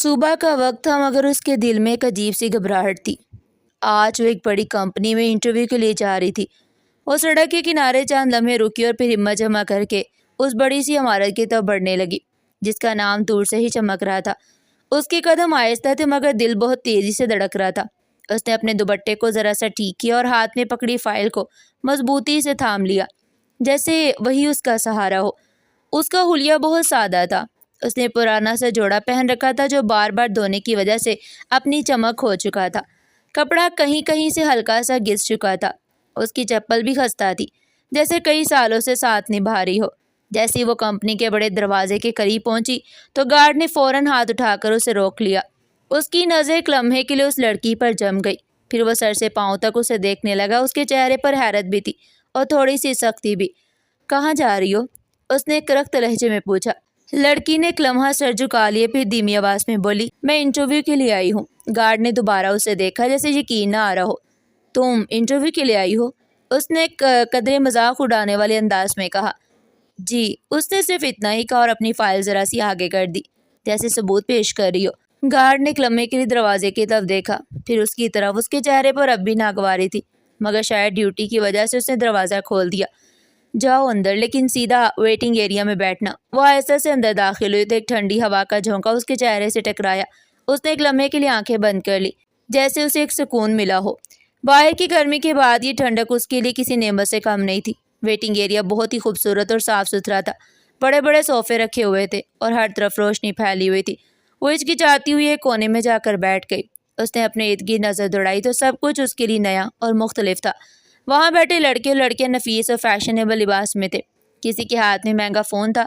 صبح کا وقت تھا مگر اس کے دل میں ایک عجیب سی گھبراہٹ تھی۔ آج وہ ایک بڑی کمپنی میں انٹرویو کے لیے جا رہی تھی۔ وہ سڑک کے کنارے چند لمحے رکی اور پھر ہمت جمع کر کے اس بڑی سی عمارت کی طرف بڑھنے لگی جس کا نام دور سے ہی چمک رہا تھا۔ اس کے قدم آہستہ تھے مگر دل بہت تیزی سے دھڑک رہا تھا۔ اس نے اپنے دوپٹے کو ذرا سا ٹھیک کیا اور ہاتھ میں پکڑی فائل کو مضبوطی سے تھام لیا جیسے وہی اس کا سہارا ہو۔ اس کا حلیہ بہت سادہ تھا۔ اس نے پرانا سا جوڑا پہن رکھا تھا جو بار بار دھونے کی وجہ سے اپنی چمک کھو چکا تھا۔ کپڑا کہیں کہیں سے ہلکا سا گھس چکا تھا۔ اس کی چپل بھی خستہ تھی جیسے کئی سالوں سے ساتھ نبھا رہی ہو۔ جیسے وہ کمپنی کے بڑے دروازے کے قریب پہنچی تو گارڈ نے فوراً ہاتھ اٹھا کر اسے روک لیا۔ اس کی نظر ایک لمحے کے لیے اس لڑکی پر جم گئی، پھر وہ سر سے پاؤں تک اسے دیکھنے لگا۔ اس کے چہرے پر حیرت بھی تھی اور تھوڑی سی سختی بھی۔ کہاں جا رہی ہو؟ اس نے کرخت لہجے میں پوچھا۔ لڑکی نے ایک لمحہ سر جھکا لیے پھر دھیمی آواز میں بولی، میں انٹرویو کے لیے آئی ہوں۔ گارڈ نے دوبارہ اسے دیکھا جیسے یقین نہ آ رہا ہو۔ تم انٹرویو کے لیے آئی ہو؟ اس نے ایک قدرے مذاق اڑانے والے انداز میں کہا۔ جی، اس نے صرف اتنا ہی کہا اور اپنی فائل ذرا سی آگے کر دی جیسے ثبوت پیش کر رہی ہو۔ گارڈ نے ایک لمحے کے لیے دروازے کی طرف دیکھا پھر اس کی طرف۔ اس کے چہرے پر اب بھی ناگواری تھی مگر شاید ڈیوٹی کی وجہ سے اس نے دروازہ کھول دیا۔ جاؤ اندر، لیکن سیدھا ویٹنگ ایریا میں بیٹھنا۔ وہ آہستہ سے اندر داخل ہوئی تو ایک ٹھنڈی ہوا کا جھونکا اس کے چہرے سے ٹکرایا۔ اس نے ایک لمحے کے لیے آنکھیں بند کر لی جیسے اسے ایک سکون ملا ہو۔ باہر کی گرمی کے بعد یہ ٹھنڈک اس کے لیے کسی نعمت سے کم نہیں تھی۔ ویٹنگ ایریا بہت ہی خوبصورت اور صاف ستھرا تھا۔ بڑے بڑے صوفے رکھے ہوئے تھے اور ہر طرف روشنی پھیلی ہوئی تھی۔ وہ ہچکچاتی ہوئی ایک کونے میں جا کر بیٹھ گئی۔ اس نے اپنے ارد گرد نظر دوڑائی تو سب کچھ اس کے لیے نیا اور مختلف تھا۔ وہاں بیٹھے لڑکے اور لڑکیاں نفیس اور فیشنیبل لباس میں تھے۔ کسی کے ہاتھ میں مہنگا فون تھا،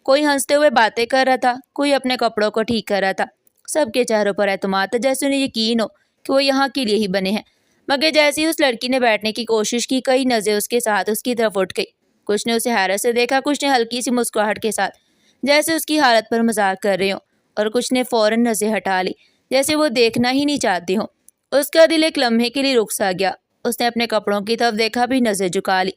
کوئی ہنستے ہوئے باتیں کر رہا تھا، کوئی اپنے کپڑوں کو ٹھیک کر رہا تھا۔ سب کے چہروں پر اعتماد تھا جیسے انہیں یقین ہو کہ وہ یہاں کے لیے ہی بنے ہیں۔ مگر جیسے ہی اس لڑکی نے بیٹھنے کی کوشش کی کئی نظریں اس کے ساتھ اس کی طرف اٹھ گئی۔ کچھ نے اسے حیرت سے دیکھا، کچھ نے ہلکی سی مسکراہٹ کے ساتھ جیسے اس کی حالت پر مذاق کر رہے ہوں، اور کچھ نے فوراً نظریں ہٹا لی جیسے وہ دیکھنا ہی نہیں چاہتے ہوں۔ اس کا دل ایک لمحے کے لیے رک سا گیا۔ اس نے اپنے کپڑوں کی طرف دیکھا بھی نظر جھکا لی۔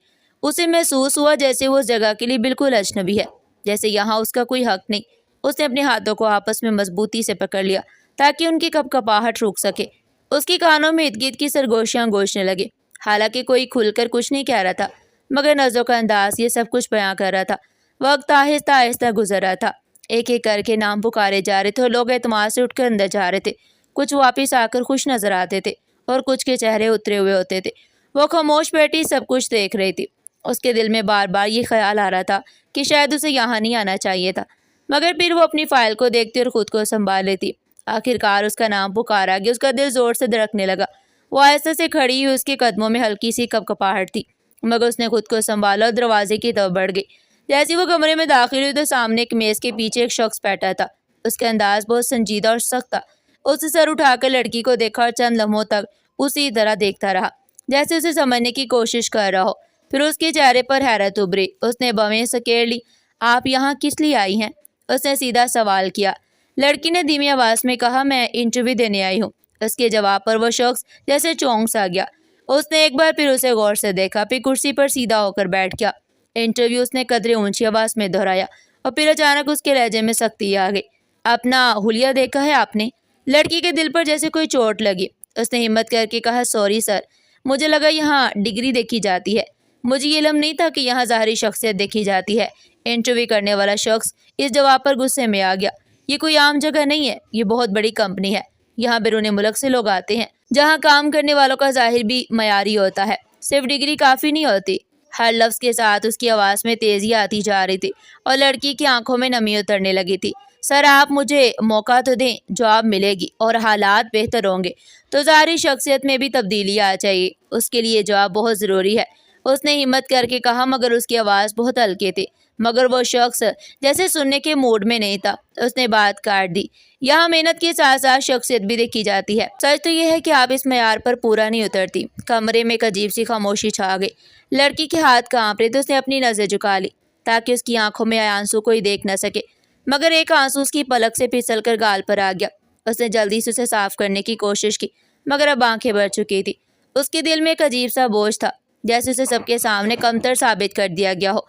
اسے محسوس ہوا جیسے وہ اس جگہ کے لیے بالکل اجنبی ہے، جیسے یہاں اس کا کوئی حق نہیں۔ اس نے اپنے ہاتھوں کو آپس میں مضبوطی سے پکڑ لیا تاکہ ان کی کپکپاہٹ رک سکے۔ اس کی کانوں میں ارد گرد کی سرگوشیاں گونجنے لگے۔ حالانکہ کوئی کھل کر کچھ نہیں کہہ رہا تھا مگر نظروں کا انداز یہ سب کچھ بیان کر رہا تھا۔ وقت آہستہ آہستہ گزر رہا تھا۔ ایک ایک کر کے نام پکارے جا رہے تھے اور لوگ اعتماد سے اٹھ کر اندر جا رہے تھے۔ کچھ واپس آ کر خوش نظر آتے تھے اور کچھ کے چہرے اترے ہوئے ہوتے تھے۔ وہ خاموش بیٹھی سب کچھ دیکھ رہی تھی۔ اس کے دل میں بار بار یہ خیال آ رہا تھا کہ شاید اسے یہاں نہیں آنا چاہیے تھا، مگر پھر وہ اپنی فائل کو دیکھتی اور خود کو سنبھال لیتی۔ آخرکار اس کا نام پکارا گیا۔ اس کا دل زور سے دھڑکنے لگا۔ وہ آہستہ سے کھڑی ہوئی، اس کے قدموں میں ہلکی سی کپکپاہٹ تھی مگر اس نے خود کو سنبھالا اور دروازے کی طرف بڑھ گئی۔ جیسے وہ کمرے میں داخل ہوئی تو سامنے ایک میز کے پیچھے ایک شخص بیٹھا تھا۔ اس کا انداز بہت سنجیدہ اور سخت تھا۔ اس نے سر اٹھا کر لڑکی کو دیکھا اور چند لمحوں تک اسی طرح دیکھتا رہا جیسے اسے سمجھنے کی کوشش کر رہا ہو۔ پھر اس کے چہرے پر حیرت ابھری۔ اس نے بویں سکیڑ لی۔ آپ یہاں کس لیے آئی ہیں؟ اس نے سیدھا سوال کیا۔ لڑکی نے دھیمی آواز میں کہا، میں انٹرویو دینے آئی ہوں۔ اس کے جواب پر وہ شخص جیسے چونک سا گیا۔ اس نے ایک بار پھر اسے غور سے دیکھا پھر کرسی پر سیدھا ہو کر بیٹھ گیا۔ انٹرویو، اس نے قدرے اونچی آواز میں دہرایا اور پھر اچانک اس کے لہجے میں سختی آ گئی۔ اپنا حلیہ دیکھا ہے آپ نے؟ لڑکی کے دل پر جیسے کوئی چوٹ لگی۔ اس نے ہمت کر کے کہا، سوری سر، مجھے لگا یہاں ڈگری دیکھی جاتی ہے۔ مجھے یہ علم نہیں تھا کہ یہاں ظاہری شخصیت دیکھی جاتی ہے۔ انٹرویو کرنے والا شخص اس جواب پر غصے میں آ گیا۔ یہ کوئی عام جگہ نہیں ہے، یہ بہت بڑی کمپنی ہے۔ یہاں بیرون ملک سے لوگ آتے ہیں جہاں کام کرنے والوں کا ظاہر بھی معیاری ہوتا ہے، صرف ڈگری کافی نہیں ہوتی۔ ہر لفظ کے ساتھ اس کی آواز میں تیزی آتی جا رہی تھی اور لڑکی کی آنکھوں میں نمی اترنے لگی تھی۔ سر، آپ مجھے موقع تو دیں، جاب ملے گی اور حالات بہتر ہوں گے تو ظاہری شخصیت میں بھی تبدیلی آ جائے، اس کے لیے جاب بہت ضروری ہے۔ اس نے ہمت کر کے کہا مگر اس کی آواز بہت ہلکی تھی۔ مگر وہ شخص جیسے سننے کے موڈ میں نہیں تھا۔ اس نے بات کاٹ دی، یہاں محنت کے ساتھ ساتھ شخصیت بھی دیکھی جاتی ہے۔ سچ تو یہ ہے کہ آپ اس معیار پر پورا نہیں اترتی۔ کمرے میں ایک عجیب سی خاموشی چھا گئی۔ لڑکی کے ہاتھ کانپ رہے تھے۔ اس نے اپنی نظر جھکا لی تاکہ اس کی آنکھوں میں آئے آنسو کوئی دیکھ نہ سکے، مگر ایک آنسو اس کی پلک سے پھسل کر گال پر آ گیا۔ اس نے جلدی سے اسے صاف کرنے کی کوشش کی مگر اب آنکھیں بھر چکی تھی۔ اس کے دل میں ایک عجیب سا بوجھ تھا جیسے اسے سب کے سامنے کمتر ثابت کر دیا گیا ہو۔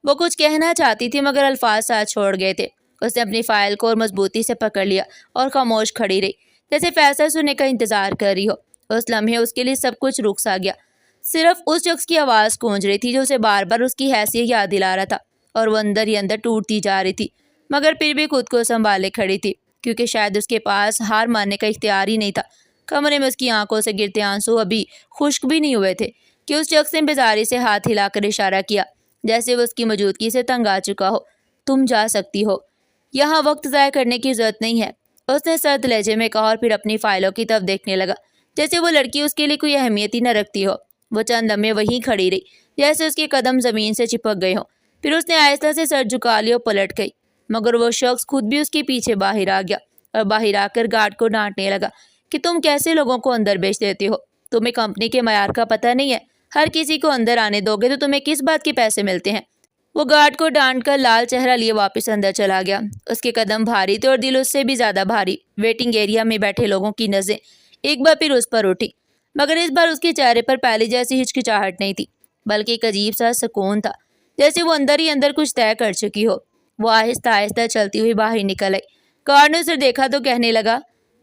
وہ کچھ کہنا چاہتی تھی مگر الفاظ ساتھ چھوڑ گئے تھے۔ اس نے اپنی فائل کو اور مضبوطی سے پکڑ لیا اور خاموش کھڑی رہی، جیسے فیصلہ سننے کا انتظار کر رہی ہو۔ اس لمحے اس کے لیے سب کچھ رک سا گیا، صرف اس شخص کی آواز گونج رہی تھی جو اسے بار بار اس کی حیثیت یاد دلا رہا تھا، اور وہ اندر ہی اندر ٹوٹتی جا رہی تھی، مگر پھر بھی خود کو سنبھالے کھڑی تھی، کیونکہ شاید اس کے پاس ہار ماننے کا اختیار ہی نہیں تھا۔ کمرے میں اس کی آنکھوں سے گرتے آنسو ابھی خشک بھی نہیں ہوئے تھے کہ اس شخص نے بیزاری سے ہاتھ ہلا کر اشارہ کیا، جیسے وہ اس کی موجودگی سے تنگ آ چکا ہو۔ تم جا سکتی ہو، یہاں وقت ضائع کرنے کی ضرورت نہیں ہے، اس نے سرد لہجے میں کہا، اور پھر اپنی فائلوں کی طرف دیکھنے لگا، جیسے وہ لڑکی اس کے لیے کوئی اہمیت ہی نہ رکھتی ہو۔ وہ چند لمحے وہیں کھڑی رہی، جیسے اس کے قدم زمین سے چپک گئے ہوں، پھر اس نے آہستہ سے سر جھکا لیا اور پلٹ گئی، مگر وہ شخص خود بھی اس کے پیچھے باہر آ گیا، اور باہر آ کر گارڈ کو ڈانٹنے لگا کہ تم کیسے لوگوں کو اندر بھیج دیتے ہو، تمہیں کمپنی کے معیار کا پتہ نہیں ہے، ہر کسی کو اندر آنے دو گے تو تمہیں کس بات کے پیسے ملتے ہیں۔ وہ گارڈ کو ڈانٹ کر لال چہرہ لیے واپس اندر چلا گیا۔ اس کے قدم بھاری تھے اور دل اس سے بھی زیادہ بھاری۔ ویٹنگ ایریا میں بیٹھے لوگوں کی نظریں ایک بار پھر اس پر اٹھی، مگر اس بار اس کے چہرے پر پہلے جیسی ہچکچاہٹ نہیں تھی، بلکہ ایک عجیب سا سکون تھا، جیسے وہ اندر ہی اندر کچھ طے کر چکی ہو۔ وہ آہستہ آہستہ چلتی ہوئی باہر نکل آئی۔ گارڈ نے اسے دیکھا تو کہنے لگا،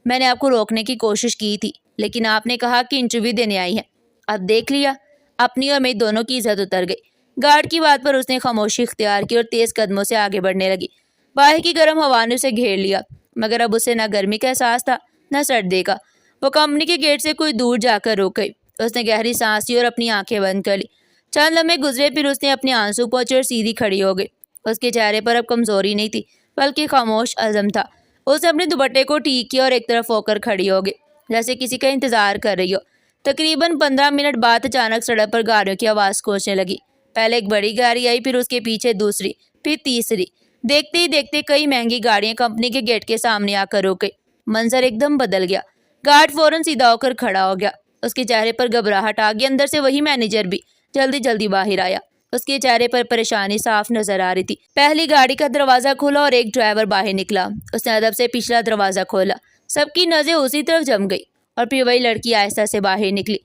میں نے آپ کو روکنے کی کوشش کی تھی، لیکن آپ نے کہا کہ انٹرویو دینے آئی ہیں، اب دیکھ لیا، اپنی اور میری دونوں کی عزت اتر گئی۔ گارڈ کی بات پر اس نے خاموشی اختیار کی اور تیز قدموں سے آگے بڑھنے لگی۔ باہر کی گرم ہوا نے اسے گھیر لیا، مگر اب اسے نہ گرمی کا احساس تھا نہ سردی کا۔ وہ کمپنی کے گیٹ سے کوئی دور جا کر رک گئی۔ اس نے گہری سانس لی اور اپنی آنکھیں بند کر لی۔ چند لمحے گزرے، پھر اس نے اپنے آنسو پوچھے اور سیدھی کھڑی ہو گئی۔ اس کے چہرے پر اب کمزوری نہیں تھی، بلکہ خاموش عزم تھا۔ اس نے اپنے دوپٹے کو ٹھیک کیا اور ایک طرف ہو کر کھڑی ہو گئی، جیسے کسی کا انتظار کر رہی ہو۔ تقریباً 15 منٹ بعد اچانک سڑک پر گاڑیوں کی آواز گونجنے لگی۔ پہلے ایک بڑی گاڑی آئی، پھر اس کے پیچھے دوسری، پھر تیسری۔ دیکھتے ہی دیکھتے کئی مہنگی گاڑیاں کمپنی کے گیٹ کے سامنے آ کر رک گئی۔ منظر ایک دم بدل گیا۔ گارڈ فوراً سیدھا ہو کر کھڑا ہو گیا۔ اس کے چہرے پر گھبراہٹ آ گئی۔ اندر سے وہی مینیجر بھی جلدی جلدی باہر آیا۔ اس کے چہرے پر پریشانی صاف نظر آ رہی تھی۔ پہلی گاڑی کا دروازہ کھلا اور ایک ڈرائیور باہر نکلا۔ اس نے ادب سے پچھلا دروازہ کھولا۔ سب کی نظریں اسی طرف جم گئی، اور پھر وہی لڑکی آہستہ سے باہر نکلی۔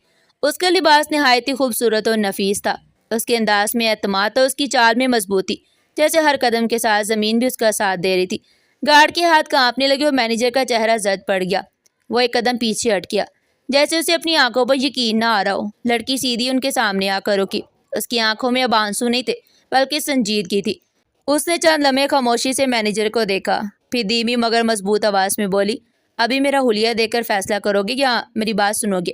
اس کا لباس نہایت ہی خوبصورت اور نفیس تھا۔ اس کے انداز میں اعتماد اور اس کی چال میں مضبوطی، جیسے ہر قدم کے ساتھ زمین بھی اس کا ساتھ دے رہی تھی۔ گارڈ کے ہاتھ کانپنے لگے اور مینیجر کا چہرہ زرد پڑ گیا۔ وہ ایک قدم پیچھے ہٹ گیا، جیسے اسے اپنی آنکھوں پر یقین نہ آ رہا ہو۔ لڑکی سیدھی ان کے سامنے آ کر رکی۔ اس کی آنکھوں میں اب آنسو نہیں تھے، بلکہ سنجیدگی تھی۔ اس نے چند لمحے خاموشی سے مینیجر کو دیکھا، پھر دھیمی مگر مضبوط آواز میں بولی، ابھی میرا حلیہ دے کر فیصلہ کرو گے یا میری بات سنو گے؟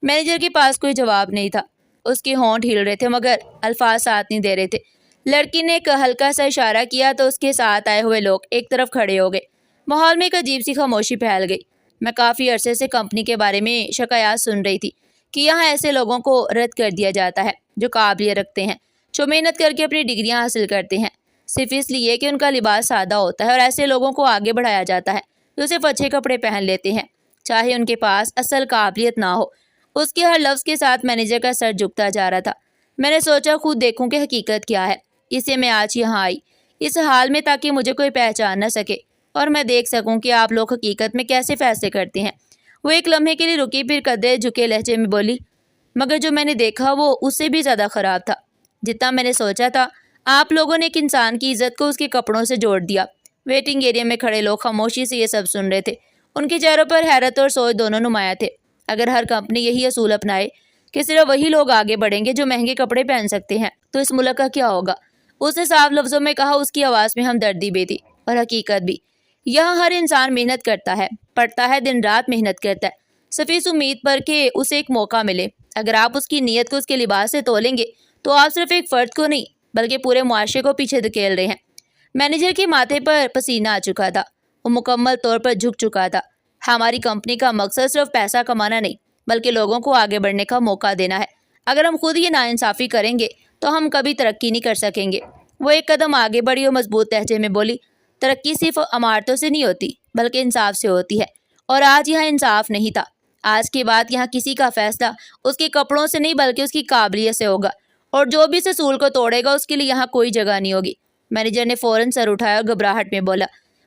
مینیجر کے پاس کوئی جواب نہیں تھا۔ اس کے ہونٹ ہل رہے تھے، مگر الفاظ ساتھ نہیں دے رہے تھے۔ لڑکی نے ایک ہلکا سا اشارہ کیا تو اس کے ساتھ آئے ہوئے لوگ ایک طرف کھڑے ہو گئے۔ ماحول میں ایک عجیب سی خاموشی پھیل گئی۔ میں کافی عرصے سے کمپنی کے بارے میں شکایات سن رہی تھی کہ یہاں ایسے لوگوں کو رد کر دیا جاتا ہے جو قابلیت رکھتے ہیں، جو محنت کر کے اپنی ڈگریاں حاصل کرتے ہیں، صرف اس لیے کہ ان کا لباس سادہ ہوتا ہے، اور ایسے لوگوں کو آگے بڑھایا جاتا ہے جو صرف اچھے کپڑے پہن لیتے ہیں، چاہے ان کے پاس اصل قابلیت نہ ہو۔ اس کے ہر لفظ کے ساتھ مینیجر کا سر جھکتا جا رہا تھا۔ میں نے سوچا خود دیکھوں کہ حقیقت کیا ہے، اسے میں آج یہاں آئی اس حال میں تاکہ مجھے کوئی پہچان نہ سکے اور میں دیکھ سکوں کہ آپ لوگ حقیقت میں کیسے فیصلے کرتے ہیں۔ وہ ایک لمحے کے لیے رکی، پھر قدرے جھکے لہجے میں بولی، مگر جو میں نے دیکھا وہ اس سے بھی زیادہ خراب تھا جتنا میں نے سوچا تھا۔ آپ لوگوں نے ایک انسان کی عزت کو اس کے کپڑوں سے جوڑ دیا۔ ویٹنگ ایریا میں کھڑے لوگ خاموشی سے یہ سب سن رہے تھے۔ ان کے چہروں پر حیرت اور سوچ دونوں نمایاں تھے۔ اگر ہر کمپنی یہی اصول اپنائے کہ صرف وہی لوگ آگے بڑھیں گے جو مہنگے کپڑے پہن سکتے ہیں، تو اس ملک کا کیا ہوگا؟ اس نے صاف لفظوں میں کہا، اس کی آواز میں ہمدردی بھی تھی اور حقیقت بھی۔ یہاں ہر انسان محنت کرتا ہے، پڑھتا ہے، دن رات محنت کرتا ہے، صرف اس امید پر کہ اسے ایک موقع ملے۔ اگر آپ اس کی نیت کو اس کے لباس سے تولیں گے تو آپ صرف ایک فرد کو نہیں بلکہ پورے معاشرے کو پیچھے دھکیل رہے ہیں۔ مینیجر کے ماتھے پر پسینہ آ چکا تھا، وہ مکمل طور پر جھک چکا تھا۔ ہماری کمپنی کا مقصد صرف پیسہ کمانا نہیں بلکہ لوگوں کو آگے بڑھنے کا موقع دینا ہے۔ اگر ہم خود یہ ناانصافی کریں گے تو ہم کبھی ترقی نہیں کر سکیں گے۔ وہ ایک قدم آگے بڑھی اور مضبوط لہجے میں بولی، ترقی صرف عمارتوں سے نہیں ہوتی بلکہ انصاف سے ہوتی ہے، اور آج یہاں انصاف نہیں تھا۔ آج کے بعد یہاں کسی کا فیصلہ اس کے کپڑوں سے نہیں بلکہ اس کی قابلیت سے ہوگا، اور جو بھی اس اصول کو توڑے گا اس کے لیے یہاں کوئی جگہ نہیں ہوگی۔ مینیجر نے فوراً سر اٹھایا اور گھبراہٹ میں بولا،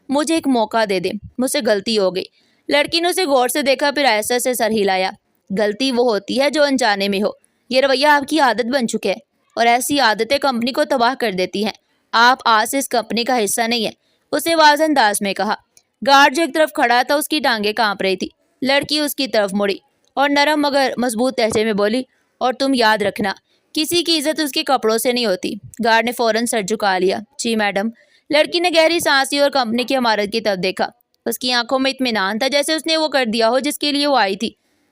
مجھے ایک موقع دے دیں، مجھ سے غلطی ہو گئی۔ لڑکی نے اسے غور سے دیکھا، پھر آہستہ سے سر ہلایا۔ غلطی وہ ہوتی ہے جو انجانے میں ہو۔ یہ رویہ آپ کی عادت بن چکے ہے، اور ایسی عادتیں کمپنی کو تباہ کر دیتی ہیں۔ آپ آج سے اس کمپنی کا حصہ نہیں ہیں۔ اس نے واضح انداز میں کہا۔ گارڈ جو ایک طرف کھڑا تھا اس کی ٹانگیں کانپ رہی تھی۔ لڑکی اس کی طرف مڑی اور نرم مگر مضبوط لہجے میں بولی، اور تم یاد رکھنا کسی کی عزت اس کے کپڑوں سے نہیں ہوتی۔ گارڈ نے فوراً سر جھکا لیا۔ جی میڈم۔ لڑکی نے گہری سانس لی اور کمپنی کی عمارت کی طرف دیکھا۔ اس کی آنکھوں میں اطمینان تھا، جیسے اس نے وہ کر دیا ہو جس کے لیے وہ آئی تھی۔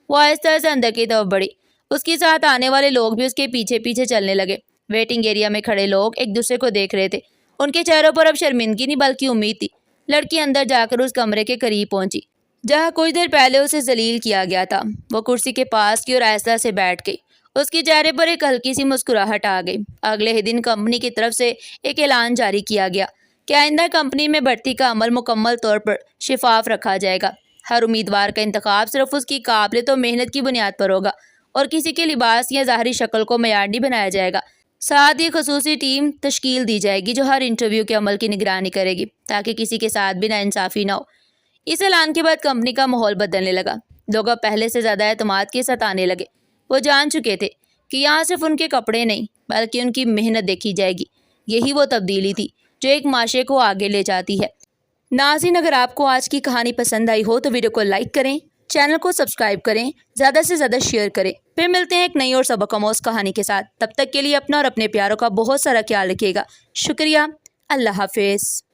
وہ آہستہ سے اندر کی طرف بڑھی۔ اس کے ساتھ آنے والے لوگ بھی اس کے پیچھے پیچھے چلنے لگے۔ ویٹنگ ایریا میں کھڑے لوگ ایک دوسرے کو دیکھ رہے تھے۔ ان کے چہروں پر اب شرمندگی نہیں بلکہ امید تھی۔ لڑکی اندر جا کر اس کمرے کے قریب پہنچی جہاں کچھ دیر پہلے اسے ذلیل کیا گیا تھا۔ وہ کرسی کے پاس کی اور آہستہ سے بیٹھ گئی۔ اس کے چہرے پر ایک ہلکی سی مسکراہٹ آ گئی۔ اگلے ہی دن کمپنی کی طرف سے ایک اعلان جاری کیا گیا کہ آئندہ کمپنی میں بھرتی کا عمل مکمل طور پر شفاف رکھا جائے گا۔ ہر امیدوار کا انتخاب صرف اس کی قابلیت و محنت کی بنیاد پر ہوگا اور کسی کے لباس یا ظاہری شکل کو معیار نہیں بنایا جائے گا۔ ساتھ ہی خصوصی ٹیم تشکیل دی جائے گی جو ہر انٹرویو کے عمل کی نگرانی کرے گی تاکہ کسی کے ساتھ بھی ناانصافی نہ ہو۔ اس اعلان کے بعد کمپنی کا ماحول بدلنے لگا۔ لوگ اب پہلے سے زیادہ اعتماد کے ساتھ آنے لگے۔ وہ جان چکے تھے کہ یہاں صرف ان کے کپڑے نہیں بلکہ ان کی محنت دیکھی جائے گی۔ یہی وہ تبدیلی تھی جو ایک معاشرے کو آگے لے جاتی ہے۔ ناظرین، اگر آپ کو آج کی کہانی پسند آئی ہو تو ویڈیو کو لائک کریں، چینل کو سبسکرائب کریں، زیادہ سے زیادہ شیئر کریں۔ پھر ملتے ہیں ایک نئی اور سبق آموز کہانی کے ساتھ۔ تب تک کے لیے اپنا اور اپنے پیاروں کا بہت سارا خیال رکھیے گا۔ شکریہ۔ اللہ حافظ۔